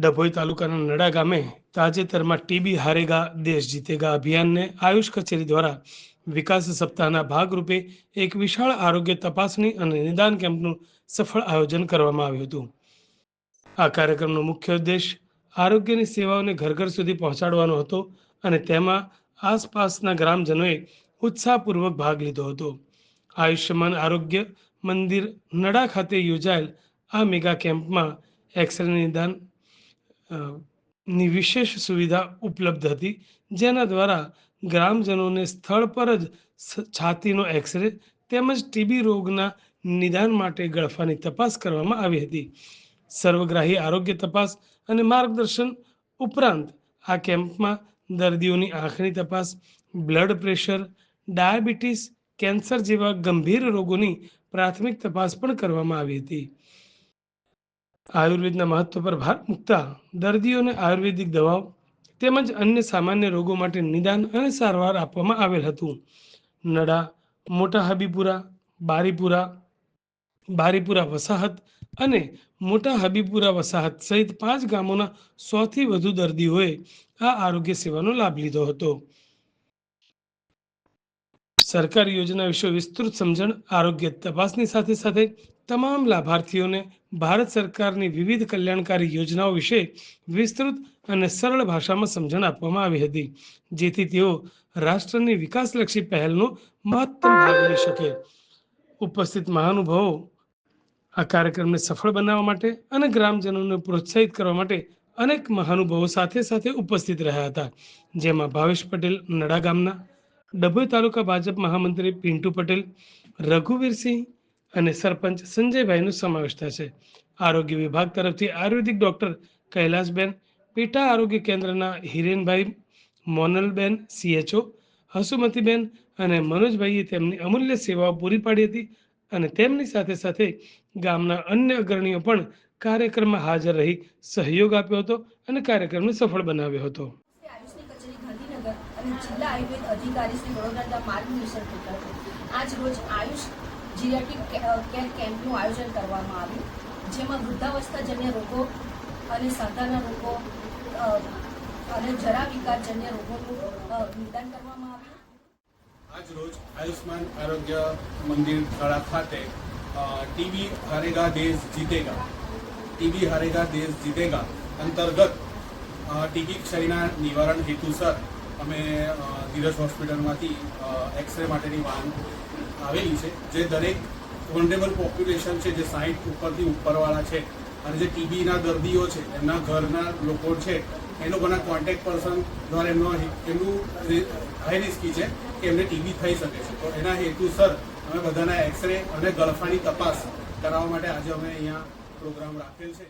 ડભોઈ તાલુકાના નડા ગામે તાજેતરમાં ટીબી હારેગા દેશ જીતેગા અભિયાનને આયુષ કચેરી દ્વારા વિકાસ સપ્તાહના ભાગરૂપે એક વિશાળ આરોગ્ય તપાસણી અને નિદાન કેમ્પનું સફળ આયોજન કરવામાં આવ્યું હતું. આ કાર્યક્રમનો મુખ્ય ઉદ્દેશ આરોગ્યની સેવાઓને ઘર ઘર સુધી પહોંચાડવાનો હતો અને તેમાં આસપાસના ગ્રામજનોએ ઉત્સાહપૂર્વક ભાગ લીધો હતો. આયુષ્યમાન આરોગ્ય મંદિર નડા ખાતે યોજાયેલ આ મેગા કેમ્પમાં એક્સરે નિદાન ની વિશેષ સુવિધા ઉપલબ્ધ હતી, જેના દ્વારા ગ્રામજનોને સ્થળ પર જ છાતીનો એક્સરે તેમજ ટીબી રોગના નિદાન માટે ગળફાની તપાસ કરવામાં આવી હતી. સર્વગ્રાહી આરોગ્ય તપાસ અને માર્ગદર્શન ઉપરાંત આ કેમ્પમાં દર્દીઓની આંખની તપાસ, બ્લડ પ્રેશર, ડાયાબિટીસ, કેન્સર જેવા ગંભીર રોગોની પ્રાથમિક તપાસ પણ કરવામાં આવી હતી. આયુર્વેદના મહત્વ પર ભાર મૂકતા દર્દીઓને આયુર્વેદિક દવાઓ તેમજ અન્ય સામાન્ય રોગો માટે નિદાન અને સારવાર આપવામાં આવેલ હતું. નડા, મોટા હબીપુરા, બારીપુરા વસાહત અને મોટા હબીપુરા વસાહત સહિત 5 ગામોના 100થી વધુ દર્દીઓએ આ આરોગ્ય સેવાનો લાભ લીધો હતો. સરકારી યોજના વિશે વિસ્તૃત સમજણ, આરોગ્ય તપાસની સાથે સાથે તમામ લાભાર્થીઓને ભારત સરકારની વિવિધ કલ્યાણકારી યોજનાઓ વિશે વિસ્તૃત અને સરળ ભાષામાં સમજણ આપવામાં આવી હતી, જેથી તેઓ રાષ્ટ્રની વિકાસલક્ષી પહેલનો મહત્તમ ભાગ લઈ શકે. ઉપસ્થિત મહાનુભાવો આ કાર્યક્રમને સફળ બનાવવા માટે અને ગ્રામજનોને પ્રોત્સાહિત કરવા માટે અનેક મહાનુભાવો સાથે ઉપસ્થિત રહ્યા હતા, જેમાં ભાવેશ પટેલ નડા ગામના, ડભોઈ તાલુકા ભાજપ મહામંત્રી પિન્ટુ પટેલ, રઘુવીરસિંહ અને સરપંચ સંજયભાઈનો સમાવેશ થશે. આરોગ્ય વિભાગ તરફથી આયુર્વેદિક ડોક્ટર કૈલાસબેન, પેટા આરોગ્ય કેન્દ્રના હિરેનભાઈ, મોનલબેન CHO, હસુમતીબેન અને મનોજભાઈએ તેમની અમૂલ્ય સેવાઓ પૂરી પાડી હતી અને તેમની સાથે ગામના અન્ય અગ્રણીઓ પણ કાર્યક્રમમાં હાજર રહી સહયોગ આપ્યો હતો અને કાર્યક્રમને સફળ બનાવ્યો હતો. અને જિલ્લા આયુર્વેદ અધિકારી શ્રી વડોદરાના માર્ગદર્શન હેઠળ આજ રોજ આયુષ જીરિયાટ્રિક કેર કેમ્પનું આયોજન કરવામાં આવ્યું, જેમાં વૃદ્ધાવસ્થાજન્ય રોગો અને સાંધાના રોગો અને જરા વિકારજન્ય રોગોનું નિદાન કરવામાં આવ્યું. આજ રોજ આયુષ્માન આરોગ્ય મંદિર નડા ખાતે ટીબી હારેગા દેશ જીતેગા અંતર્ગત ટીબી ક્ષયના નિવારણ હેતુસર અમે ધીરજ હોસ્પિટલમાંથી એક્સરે માટેની વાન આવેલી છે, જે દરેક વલ્નરેબલ પોપ્યુલેશન છે, જે 60 ઉપરથી ઉપરવાળા છે અને જે ટીબીના દર્દીઓ છે, એમના ઘરના લોકો છે, એ લોકોના કોન્ટેક્ટ પર્સન દ્વારા એમનું હાઈ રિસ્કી છે કે એમને ટીબી થઈ શકે છે. તો એના હેતુસર અમે બધાના એક્સરે અને ગળફાની તપાસ કરાવવા માટે આજે અમે અહીંયા પ્રોગ્રામ રાખેલ છે.